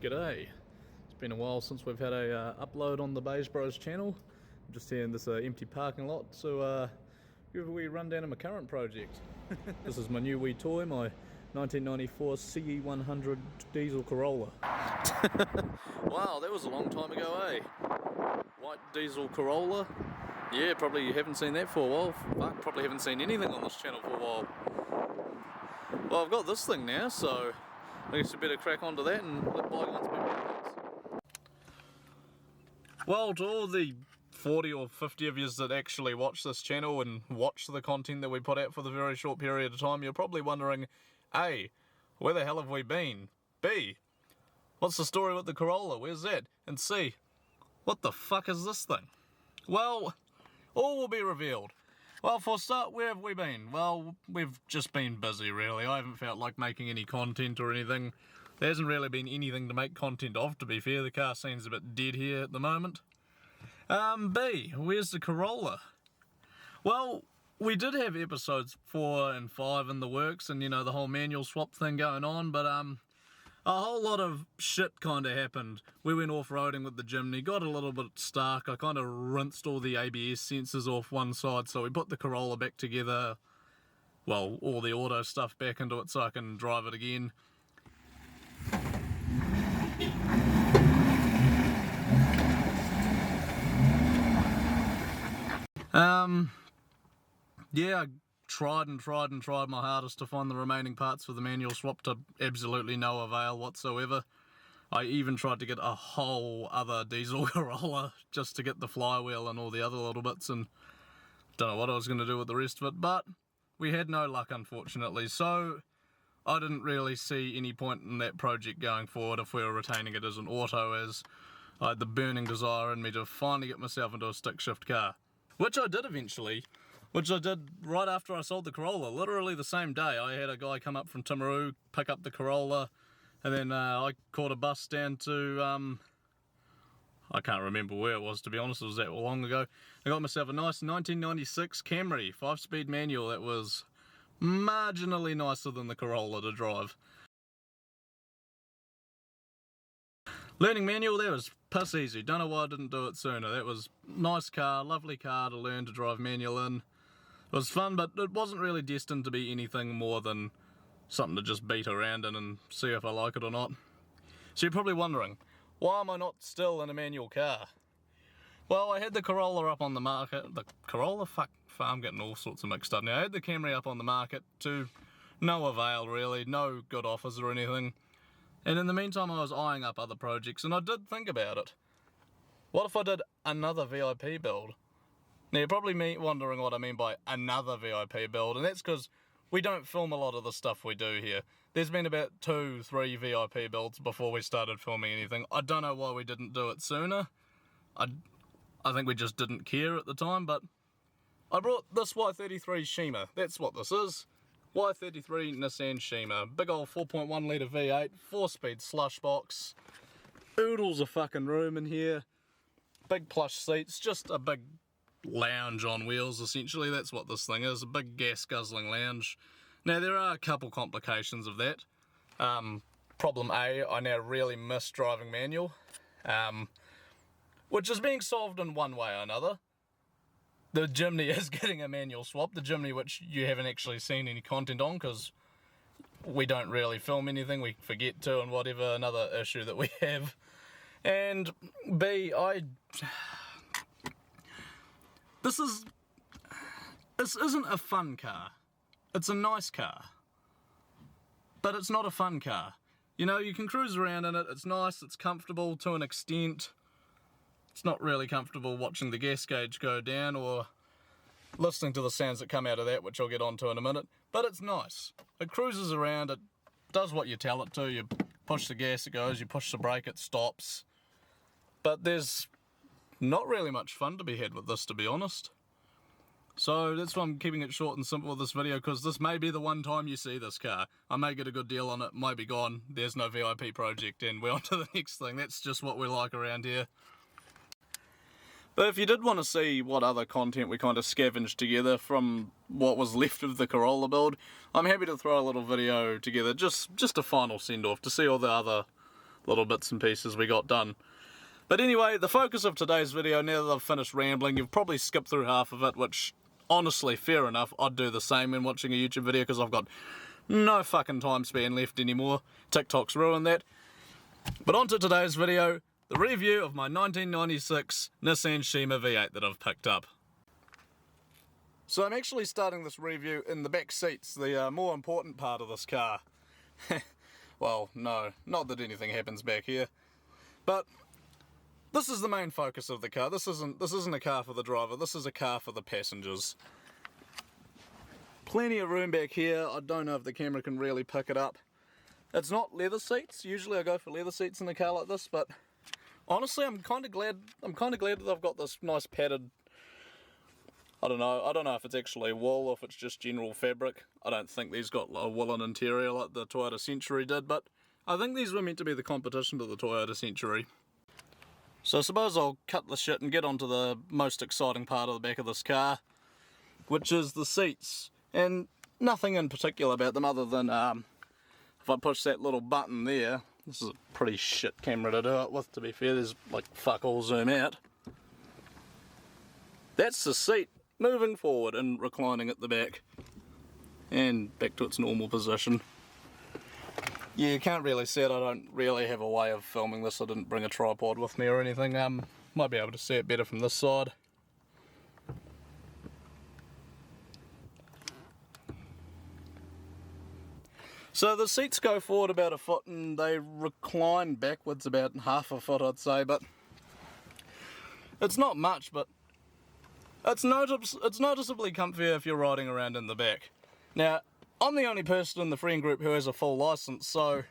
G'day. It's been a while since we've had a upload on the Beige Bros channel. I'm just here in this empty parking lot, so give a wee rundown of my current project. This is my new wee toy, my 1994 CE100 diesel Corolla. Wow, that was a long time ago, eh? White diesel Corolla. Yeah, probably you haven't seen that for a while. Fuck, probably haven't seen anything on this channel for a while. Well, I've got this thing now, so I guess we better crack onto that and let bygones be bygones. Well, to all the 40 or 50 of you that actually watch this channel and watch the content that we put out for the very short period of time, you're probably wondering, A, where the hell have we been? B, what's the story with the Corolla? Where's that? And C, what the fuck is this thing? Well, all will be revealed. Well, for a start, where have we been? Well, we've just been busy, really. I haven't felt like making any content or anything. There hasn't really been anything to make content of, to be fair. The car scene's a bit dead here at the moment. B, where's the Corolla? Well, we did have episodes 4 and 5 in the works and, you know, the whole manual swap thing going on, but a whole lot of shit kind of happened. We went off-roading with the Jimny, got a little bit stuck. I kind of rinsed all the ABS sensors off one side, so we put the Corolla back together. Well, all the auto stuff back into it so I can drive it again. Yeah, I tried my hardest to find the remaining parts for the manual swap to absolutely no avail whatsoever. I even tried to get a whole other diesel Corolla just to get the flywheel and all the other little bits, and don't know what I was going to do with the rest of it, but we had no luck, unfortunately, so I didn't really see any point in that project going forward if we were retaining it as an auto, as I had the burning desire in me to finally get myself into a stick shift car, which I did eventually. Which I did right after I sold the Corolla, literally the same day. I had a guy come up from Timaru, pick up the Corolla, and then I caught a bus down to, I can't remember where it was, to be honest, it was that long ago. I got myself a nice 1996 Camry, 5-speed manual that was marginally nicer than the Corolla to drive. Learning manual, that was piss easy. Don't know why I didn't do it sooner. That was a nice car, lovely car to learn to drive manual in. It was fun, but it wasn't really destined to be anything more than something to just beat around in and see if I like it or not. So you're probably wondering, why am I not still in a manual car? Well, I had the Corolla up on the market. The Corolla? Fuck, I'm getting all sorts of mixed up now. I had the Camry up on the market to no avail, really. No good offers or anything. And in the meantime, I was eyeing up other projects, and I did think about it. What if I did another VIP build? Now, you're probably wondering what I mean by another VIP build, and that's because we don't film a lot of the stuff we do here. There's been about 2-3 VIP builds before we started filming anything. I don't know why we didn't do it sooner. I think we just didn't care at the time, but I brought this Y33 Cima. That's what this is. Y33 Nissan Cima. Big old 4.1 litre V8, 4-speed slush box. Oodles of fucking room in here. Big plush seats, just a big lounge on wheels, essentially. That's what this thing is, a big gas guzzling lounge. Now, there are a couple complications of that. Problem A, I now really miss driving manual, which is being solved in one way or another. The Jimny is getting a manual swap, the Jimny which you haven't actually seen any content on because we don't really film anything, we forget to, and whatever, another issue that we have. And B, This isn't a fun car. It's a nice car. But it's not a fun car. You know, you can cruise around in it, it's nice, it's comfortable to an extent. It's not really comfortable watching the gas gauge go down or listening to the sounds that come out of that, which I'll get onto in a minute. But it's nice. It cruises around, it does what you tell it to. You push the gas, it goes, you push the brake, it stops. But there's not really much fun to be had with this, to be honest. So that's why I'm keeping it short and simple with this video, because this may be the one time you see this car. I may get a good deal on it, might be gone, there's no VIP project, and we're on to the next thing. That's just what we like around here. But if you did want to see what other content we kind of scavenged together from what was left of the Corolla build, I'm happy to throw a little video together, just a final send-off to see all the other little bits and pieces we got done. But anyway, the focus of today's video, now that I've finished rambling, you've probably skipped through half of it, which, honestly, fair enough. I'd do the same when watching a YouTube video because I've got no fucking time span left anymore. TikTok's ruined that. But on to today's video, the review of my 1996 Nissan Cima V8 that I've picked up. So I'm actually starting this review in the back seats, the more important part of this car. Well, no, not that anything happens back here. But this is the main focus of the car. This isn't a car for the driver, this is a car for the passengers. Plenty of room back here. I don't know if the camera can really pick it up. It's not leather seats. Usually I go for leather seats in a car like this, but honestly I'm kind of glad that I've got this nice padded, I don't know if it's actually wool or if it's just general fabric. I don't think these got a woolen interior like the Toyota Century did, but I think these were meant to be the competition to the Toyota Century. So I suppose I'll cut the shit and get onto the most exciting part of the back of this car, which is the seats. And nothing in particular about them other than if I push that little button there, this is a pretty shit camera to do it with, to be fair, there's like fuck all zoom out. That's the seat moving forward and reclining at the back and back to its normal position. Yeah, you can't really see it. I don't really have a way of filming this. I didn't bring a tripod with me or anything. Might be able to see it better from this side. So the seats go forward about a foot and they recline backwards about half a foot, I'd say, but it's not much, but it's noticeably comfier if you're riding around in the back. Now, I'm the only person in the friend group who has a full license, so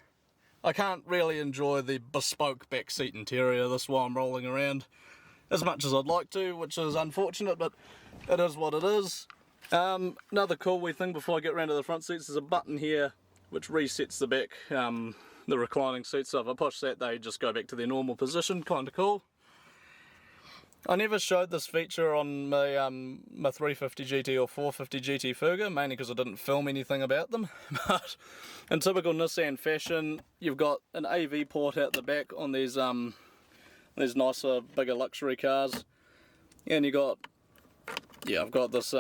I can't really enjoy the bespoke back seat interior this while I'm rolling around as much as I'd like to, which is unfortunate, but it is what it is. Another cool wee thing before I get around to the front seats, there's a button here which resets the back, the reclining seats, so if I push that they just go back to their normal position, kinda cool. I never showed this feature on my 350 GT or 450 GT Fuga, mainly because I didn't film anything about them, but in typical Nissan fashion, you've got an AV port out the back on these nicer, bigger luxury cars, and you got, yeah, I've got this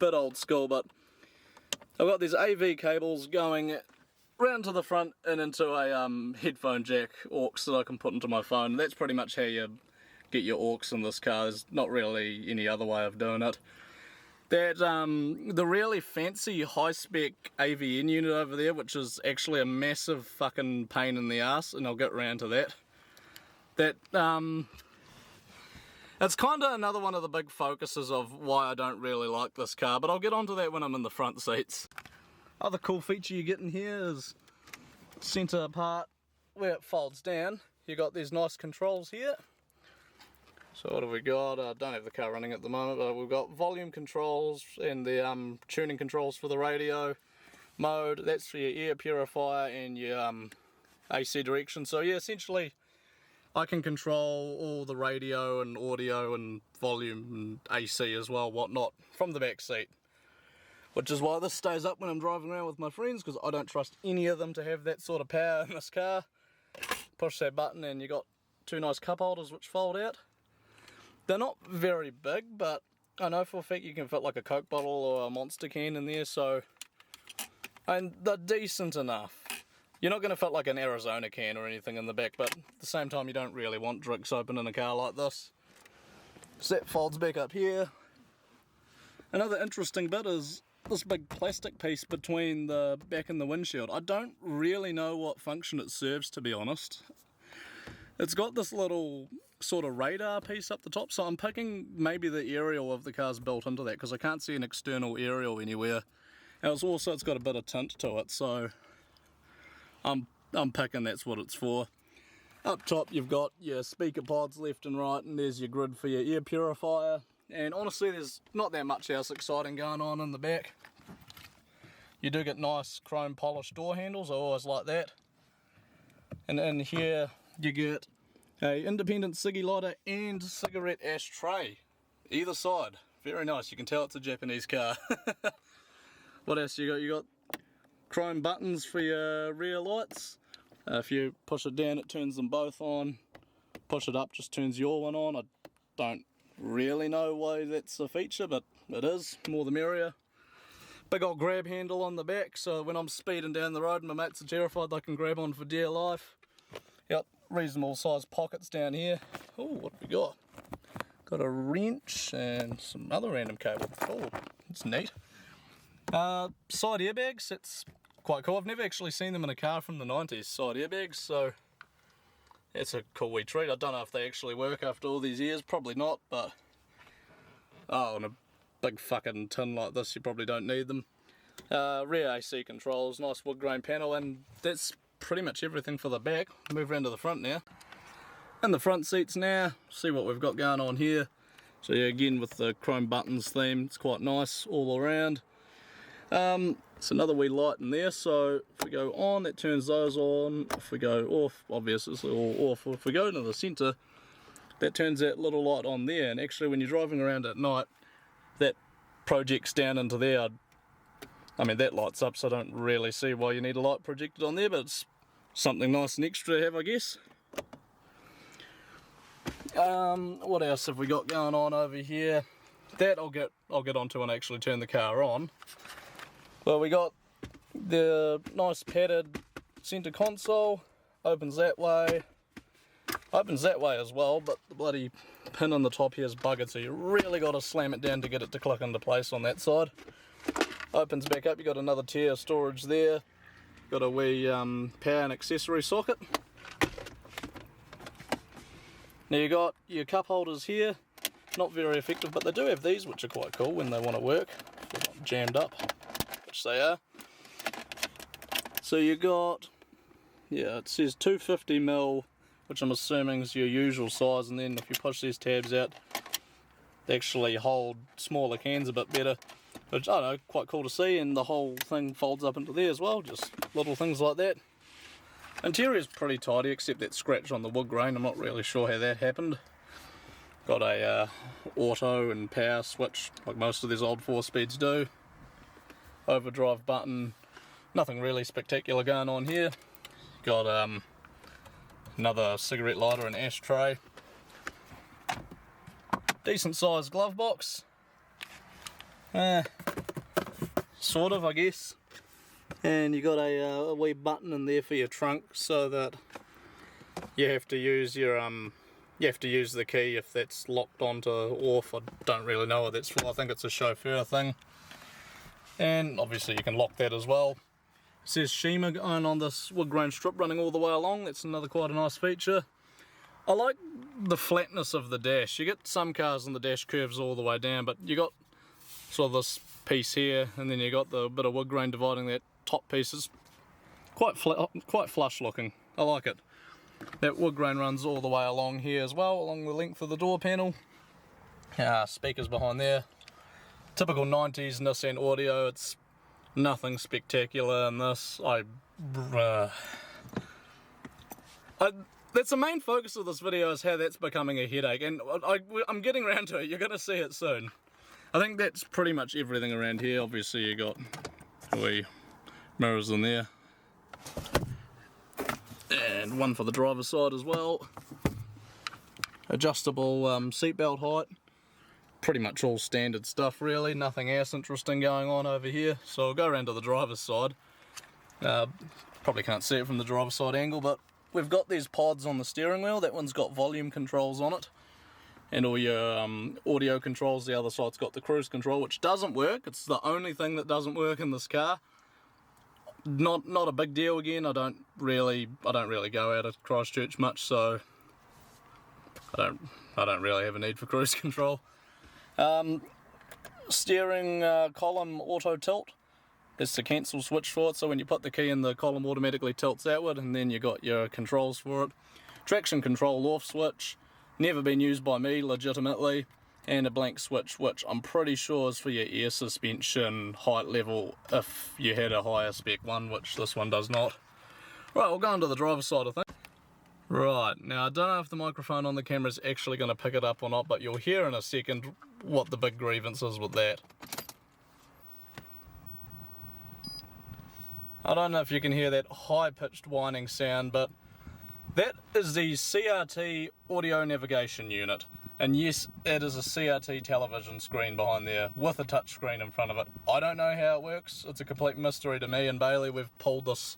bit old school, but I've got these AV cables going round to the front and into a headphone jack aux that I can put into my phone. That's pretty much how you get your aux in this car. There's not really any other way of doing it. That the really fancy high-spec AVN unit over there, which is actually a massive fucking pain in the ass, and I'll get around to that. It's kind of another one of the big focuses of why I don't really like this car, but I'll get onto that when I'm in the front seats. Other cool feature you get in here is centre part where it folds down. You got these nice controls here. So what have we got? I don't have the car running at the moment, but we've got volume controls and the tuning controls for the radio mode. That's for your air purifier and your AC direction. So yeah, essentially I can control all the radio and audio and volume and AC as well, whatnot, from the back seat. Which is why this stays up when I'm driving around with my friends, because I don't trust any of them to have that sort of power in this car. Push that button and you got two nice cup holders which fold out. They're not very big, but I know for a fact you can fit like a Coke bottle or a Monster can in there, so, and they're decent enough. You're not going to fit like an Arizona can or anything in the back, but at the same time you don't really want drinks open in a car like this. So that folds back up here. Another interesting bit is this big plastic piece between the back and the windshield. I don't really know what function it serves, to be honest. It's got this little sort of radar piece up the top, so I'm picking maybe the aerial of the car's built into that, because I can't see an external aerial anywhere. And it's got a bit of tint to it, so I'm picking that's what it's for. Up top you've got your speaker pods left and right, and there's your grid for your air purifier. And honestly there's not that much else exciting going on in the back. You do get nice chrome polished door handles, I always like that. And in here you get a independent ciggy lighter and cigarette ashtray, either side. Very nice, you can tell it's a Japanese car. What else you got? You got chrome buttons for your rear lights, If you push it down, it turns them both on. Push it up, just turns your one on. I don't really know why that's a feature, but it is, more the merrier. Big old grab handle on the back, so when I'm speeding down the road and my mates are terrified, they can grab on for dear life. Yep, reasonable sized pockets down here. Oh, what have we got? Got a wrench and some other random cable. Oh, that's neat. Side airbags, that's quite cool. I've never actually seen them in a car from the 90s, side airbags, so that's a cool wee treat. I don't know if they actually work after all these years, probably not, but oh, in a big fucking tin like this you probably don't need them. Rear AC controls, nice wood grain panel, and that's pretty much everything for the back. Move around to the front now. In the front seats now, see what we've got going on here. So yeah, again with the chrome buttons theme, it's quite nice all around. It's another wee light in there, so if we go on, it turns those on. If we go off, obviously it's all off. If we go into the centre, that turns that little light on there, and actually when you're driving around at night, that projects down into there. I mean, that lights up, so I don't really see why you need a light projected on there, but it's something nice and extra to have, I guess. What else have we got going on over here? That I'll get onto and actually turn the car on. Well, we got the nice padded centre console, opens that way as well, but the bloody pin on the top here is buggered, so you really got to slam it down to get it to click into place on that side. Opens back up, you got another tier of storage there, got a wee power and accessory socket. Now you got your cup holders here, not very effective, but they do have these which are quite cool when they want to work, if they're not jammed up, which they are. So you got, yeah, it says 250mm, which I'm assuming is your usual size, and then if you push these tabs out, they actually hold smaller cans a bit better, which I don't know, quite cool to see, and the whole thing folds up into there as well, just little things like that. Interior's pretty tidy, except that scratch on the wood grain. I'm not really sure how that happened. Got a auto and power switch, like most of these old 4-speeds do. Overdrive button, nothing really spectacular going on here. Got another cigarette lighter and ashtray. Decent sized glove box. Sort of, I guess. And you got a wee button in there for your trunk, so that you have to use your the key if that's locked onto off. I don't really know what that's for. I think it's a chauffeur thing. And obviously you can lock that as well. It says Cima on this wood grain strip running all the way along. That's another quite a nice feature. I like the flatness of the dash. You get some cars and the dash curves all the way down, but you got sort of this piece here, and then you got the bit of wood grain dividing that top piece. Is quite flush looking. I like it. That wood grain runs all the way along here as well, along the length of the door panel. Speakers behind there. Typical 90s Nissan audio. It's nothing spectacular in this. That's the main focus of this video, is how that's becoming a headache, and I'm getting around to it. You're going to see it soon. I think that's pretty much everything around here. Obviously you got wee mirrors in there, and one for the driver's side as well. Adjustable seatbelt height. Pretty much all standard stuff really, nothing else interesting going on over here. So I'll go around to the driver's side. Probably can't see it from the driver's side angle, but we've got these pods on the steering wheel. That one's got volume controls on it, and all your audio controls. The other side's got the cruise control, which doesn't work. It's the only thing that doesn't work in this car. Not a big deal. Again, I don't really go out of Christchurch much, so I don't really have a need for cruise control. Steering column auto tilt. It's the cancel switch for it, so when you put the key in, the column automatically tilts outward, and then you got your controls for it. Traction control off switch, never been used by me legitimately, and a blank switch, which I'm pretty sure is for your air suspension height level if you had a higher spec one, which this one does not. Right, we'll go on to the driver's side of things. Right, now I don't know if the microphone on the camera is actually going to pick it up or not, but you'll hear in a second what the big grievance is with that. I don't know if you can hear that high-pitched whining sound, but that is the CRT audio navigation unit. And yes, it is a CRT television screen behind there with a touch screen in front of it. I don't know how it works. It's a complete mystery to me and Bailey. We've pulled this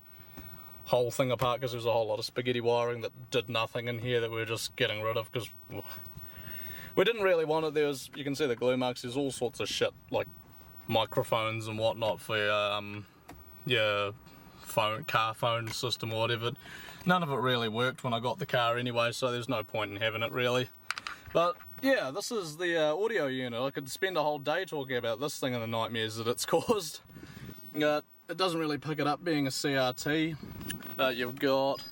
whole thing apart because there's a whole lot of spaghetti wiring that did nothing in here that we were just getting rid of because we didn't really want it. You can see the glue marks, there's all sorts of shit like microphones and whatnot for your car phone system or whatever. None of it really worked when I got the car anyway, so there's no point in having it really. But yeah, this is the audio unit. I could spend a whole day talking about this thing and the nightmares that it's caused. It doesn't really pick it up being a CRT. You've got,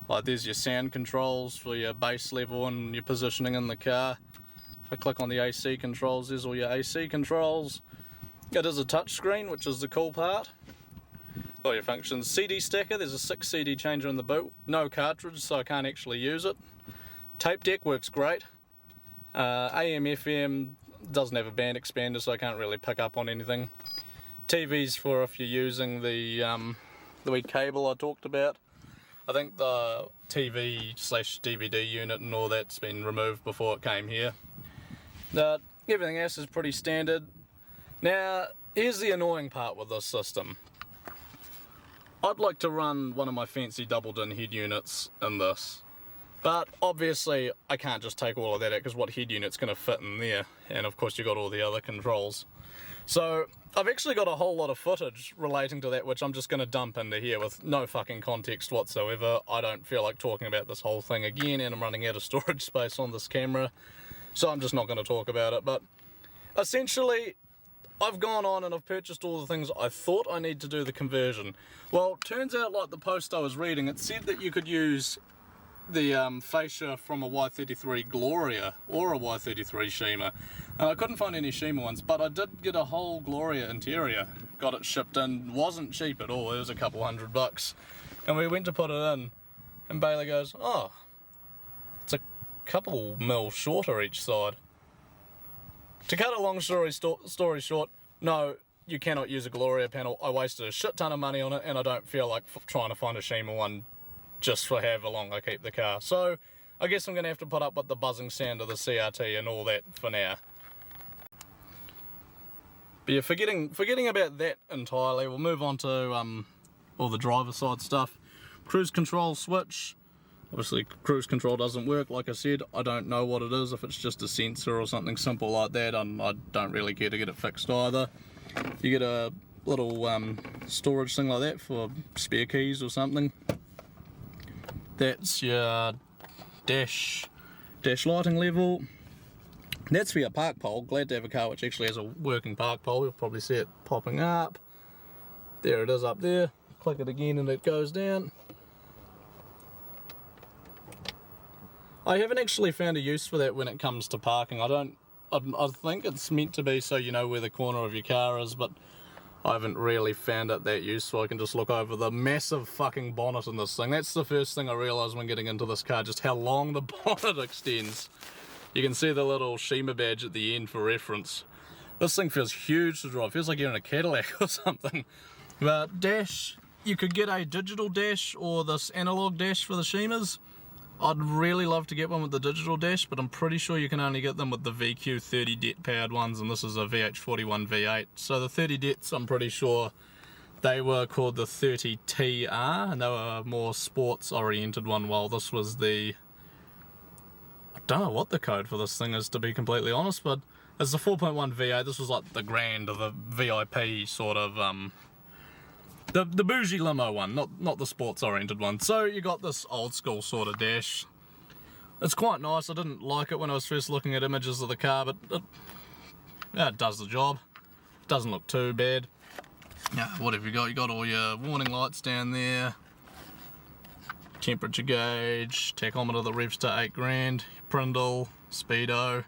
like, there's your sound controls for your bass level and your positioning in the car. If I click on the AC controls, there's all your AC controls. It is a touch screen, which is the cool part. All your functions. CD stacker, there's a 6 CD changer in the boot. No cartridge, so I can't actually use it. Tape deck works great. AM, FM doesn't have a band expander, so I can't really pick up on anything. TV's for if you're using the wee cable I talked about. I think the TV/DVD unit and all that's been removed before it came here. Everything else is pretty standard. Now, here's the annoying part with this system. I'd like to run one of my fancy double-din head units in this. But obviously I can't just take all of that out because what head unit's going to fit in there, and of course you've got all the other controls. So I've actually got a whole lot of footage relating to that which I'm just going to dump into here with no fucking context whatsoever. I don't feel like talking about this whole thing again, and I'm running out of storage space on this camera, so I'm just not going to talk about it. But essentially I've gone on and I've purchased all the things I thought I need to do the conversion. Well, it turns out, like the post I was reading, it said that you could use the fascia from a Y33 Gloria or a Y33 Cima. I couldn't find any Cima ones, but I did get a whole Gloria interior. Got it shipped in, wasn't cheap at all, it was a couple $100. And we went to put it in, and Bailey goes, oh, it's a couple mil shorter each side. To cut a long story short, no, you cannot use a Gloria panel. I wasted a shit ton of money on it, and I don't feel like trying to find a Cima one just for however long I keep the car. So I guess I'm going to have to put up with the buzzing sound of the CRT and all that for now. But yeah, forgetting about that entirely, we'll move on to all the driver side stuff. Cruise control switch. Obviously cruise control doesn't work, like I said. I don't know what it is, if it's just a sensor or something simple like that. I don't really care to get it fixed either. You get a little storage thing like that for spare keys or something. That's your dash lighting level. That's for your park pole. Glad to have a car which actually has a working park pole. You'll probably see it popping up. There it is up there. Click it again and it goes down. I haven't actually found a use for that when it comes to parking. I think it's meant to be so you know where the corner of your car is, but I haven't really found it that useful. I can just look over the massive fucking bonnet in this thing. That's the first thing I realised when getting into this car, just how long the bonnet extends. You can see the little Cima badge at the end for reference. This thing feels huge to drive. It feels like you're in a Cadillac or something. But dash, you could get a digital dash or this analog dash for the Cimas. I'd really love to get one with the digital dash, but I'm pretty sure you can only get them with the VQ 30 det powered ones, and this is a VH41 V8. So the 30 dets, I'm pretty sure they were called the 30TR, and they were a more sports oriented one, while this was the, I don't know what the code for this thing is, to be completely honest, but it's the 4.1 V8. This was like the grand or the VIP sort of the bougie limo one, not the sports oriented one. So you got this old school sort of dash. It's quite nice. I didn't like it when I was first looking at images of the car, but it does the job. Doesn't look too bad. Yeah, what have you got? You got all your warning lights down there, temperature gauge, tachometer that revs to 8 grand, Prindle, speedo.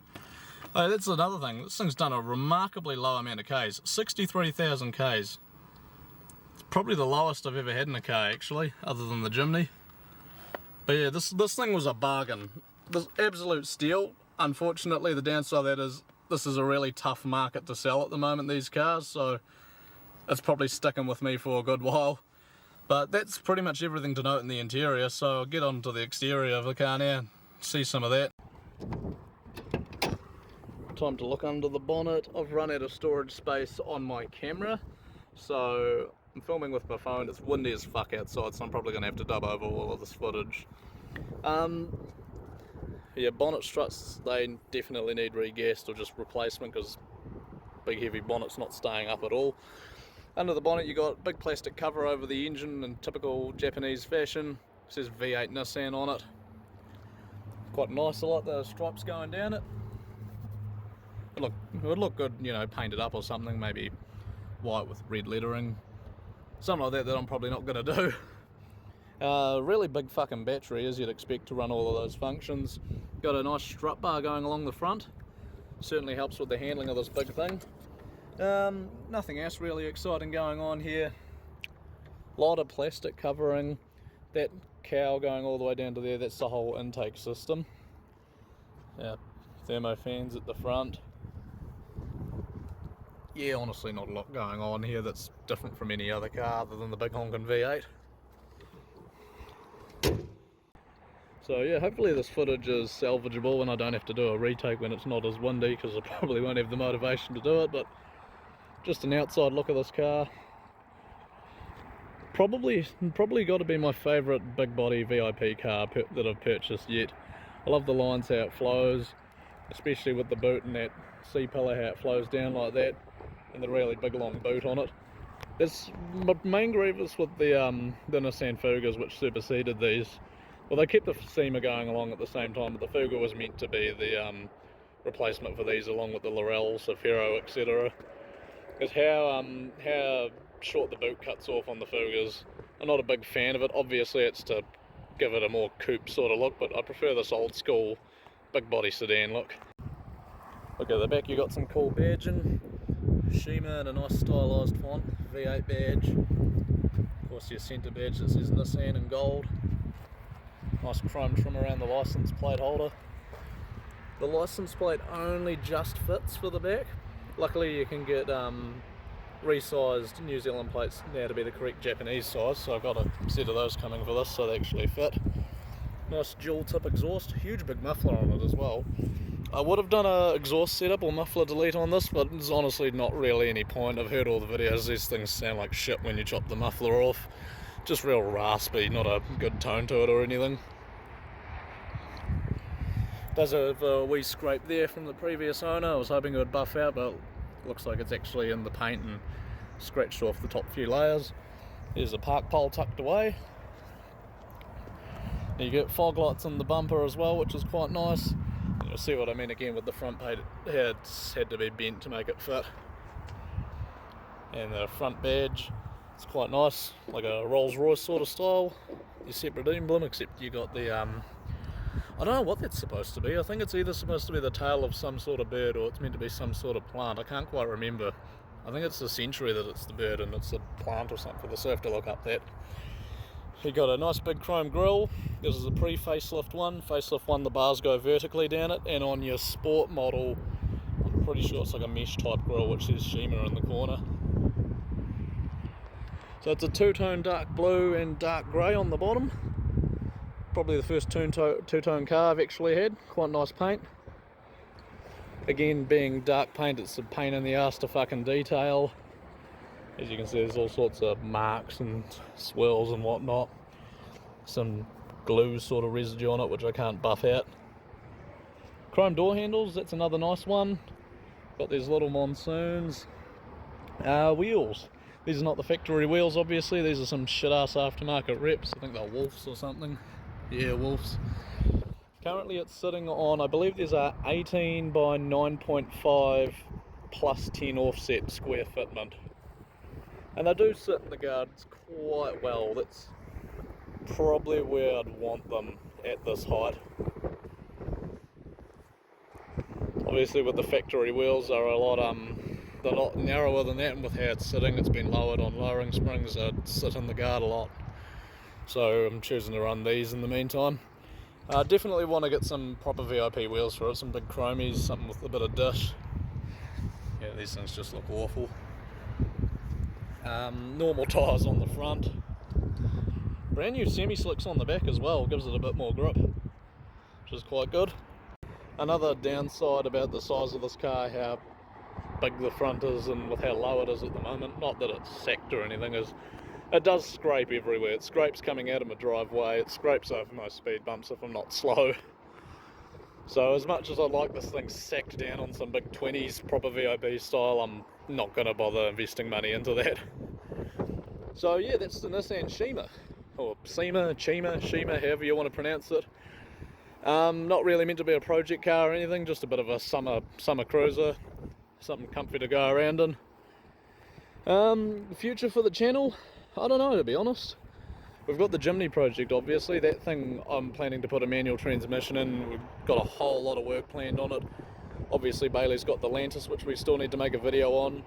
Oh, that's another thing. This thing's done a remarkably low amount of Ks, 63,000 Ks. Probably the lowest I've ever had in a car, actually, other than the Jimny. But yeah, this thing was a bargain. This absolute steal. Unfortunately, the downside of that is this is a really tough market to sell at the moment, these cars, so it's probably sticking with me for a good while. But that's pretty much everything to note in the interior, so I'll get on to the exterior of the car now, see some of that. Time to look under the bonnet. I've run out of storage space on my camera, so I'm filming with my phone. It's windy as fuck outside, so I'm probably going to have to dub over all of this footage. Yeah, bonnet struts, they definitely need re-gassed or just replacement, because big heavy bonnet's not staying up at all. Under the bonnet you got big plastic cover over the engine in typical Japanese fashion. It says V8 Nissan on it. Quite nice, I like the stripes going down it. It would look good, you know, painted up or something, maybe white with red lettering. Something like that I'm probably not going to do. Really big fucking battery, as you'd expect to run all of those functions. Got a nice strut bar going along the front. Certainly helps with the handling of this big thing. Nothing else really exciting going on here. Lot of plastic covering. That cowl going all the way down to there, that's the whole intake system. Yeah, thermo fans at the front. Yeah, honestly not a lot going on here that's different from any other car other than the big honkin' V8. So yeah, hopefully this footage is salvageable and I don't have to do a retake when it's not as windy, because I probably won't have the motivation to do it. But just an outside look of this car. Probably got to be my favourite big body VIP car that I've purchased yet. I love the lines, how it flows, especially with the boot and that C-pillar, how it flows down like that, and the really big long boot on it. There's my main grievance with the Nissan Fugas, which superseded these. Well, they kept the Cima going along at the same time, but the Fuga was meant to be the replacement for these, along with the Laurels, Safiro, etc. Is how short the boot cuts off on the Fugas. I'm not a big fan of it. Obviously it's to give it a more coupe sort of look, but I prefer this old school big body sedan look. Look at the back, you got some cool badging. Cima in a nice stylised font, V8 badge. Of course your centre badge that says Nissan in gold. Nice chrome trim around the license plate holder. The license plate only just fits for the back. Luckily you can get resized New Zealand plates now to be the correct Japanese size, so I've got a set of those coming for this so they actually fit. Nice dual tip exhaust, huge big muffler on it as well. I would have done a exhaust setup or muffler delete on this, but there's honestly not really any point. I've heard all the videos, these things sound like shit when you chop the muffler off. Just real raspy, not a good tone to it or anything. Does have a wee scrape there from the previous owner. I was hoping it would buff out, but looks like it's actually in the paint and scratched off the top few layers. There's a park pole tucked away. You get fog lights on the bumper as well, which is quite nice. You'll see what I mean again with the front plate. It's had to be bent to make it fit. And the front badge, it's quite nice, like a Rolls Royce sort of style. Your separate emblem, except you got the I don't know what that's supposed to be. I think it's either supposed to be the tail of some sort of bird or it's meant to be some sort of plant. I can't quite remember. I think it's the century that it's the bird and it's a plant or something, so I have to look up that. You got a nice big chrome grille. This is a pre-facelift one. Facelift one, the bars go vertically down it, and on your sport model, I'm pretty sure it's like a mesh type grille which says Cima in the corner. So it's a two-tone dark blue and dark grey on the bottom. Probably the first two-tone car I've actually had. Quite nice paint. Again, being dark paint, it's a pain in the ass to fucking detail. As you can see, there's all sorts of marks and swirls and whatnot. Some glue sort of residue on it, which I can't buff out. Chrome door handles, that's another nice one. Got these little monsoons. Wheels. These are not the factory wheels, obviously. These are some shit-ass aftermarket reps. I think they're Wolfs or something. Yeah, Wolfs. Currently it's sitting on, I believe there's a 18 by 9.5 plus 10 offset square fitment. And they do sit in the gardens quite well. That's probably where I'd want them at this height. Obviously with the factory wheels they're a lot narrower than that, and with how it's sitting it's been lowered on lowering springs, I'd sit in the guard a lot. So I'm choosing to run these in the meantime. Definitely want to get some proper VIP wheels for it, some big chromies, something with a bit of dish. Yeah, these things just look awful. Normal tyres on the front. Brand new semi-slicks on the back as well, gives it a bit more grip, which is quite good. Another downside about the size of this car, how big the front is and with how low it is at the moment, not that it's sacked or anything, is it does scrape everywhere. It scrapes coming out of my driveway, it scrapes over my speed bumps if I'm not slow. So as much as I like this thing sacked down on some big 20s, proper VIB style, I'm not going to bother investing money into that. So yeah, that's the Nissan Cima, or Cima, however you want to pronounce it. Not really meant to be a project car or anything, just a bit of a summer cruiser, something comfy to go around in. The future for the channel, I don't know, to be honest. We've got the Jimny project, obviously. That thing I'm planning to put a manual transmission in. We've got a whole lot of work planned on it. Obviously Bailey's got the Lantis, which we still need to make a video on.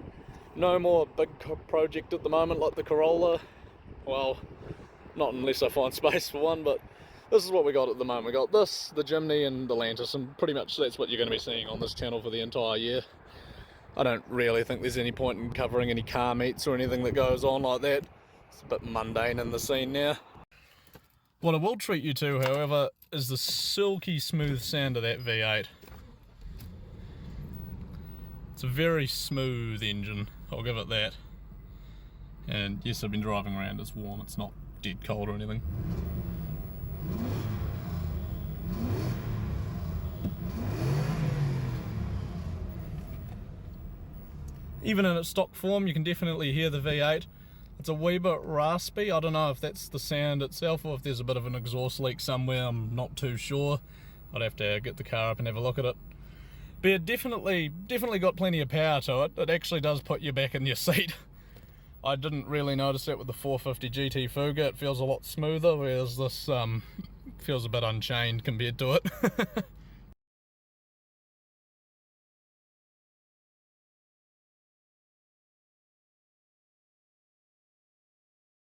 No more big project at the moment like the Corolla. Well, not unless I find space for one, but this is what we got at the moment. We got this, the Jimny and the Lantis, and pretty much that's what you're going to be seeing on this channel for the entire year. I don't really think there's any point in covering any car meets or anything that goes on like that. It's a bit mundane in the scene now. What I will treat you to, however, is the silky smooth sound of that V8. It's a very smooth engine, I'll give it that. And yes, I've been driving around, it's warm, it's not dead cold or anything. Even in its stock form, you can definitely hear the V8. It's a wee bit raspy. I don't know if that's the sound itself or if there's a bit of an exhaust leak somewhere. I'm not too sure. I'd have to get the car up and have a look at it. But it definitely got plenty of power to it. It actually does put you back in your seat. I didn't really notice that with the 450 GT Fuga. It feels a lot smoother, whereas this feels a bit unchained compared to it.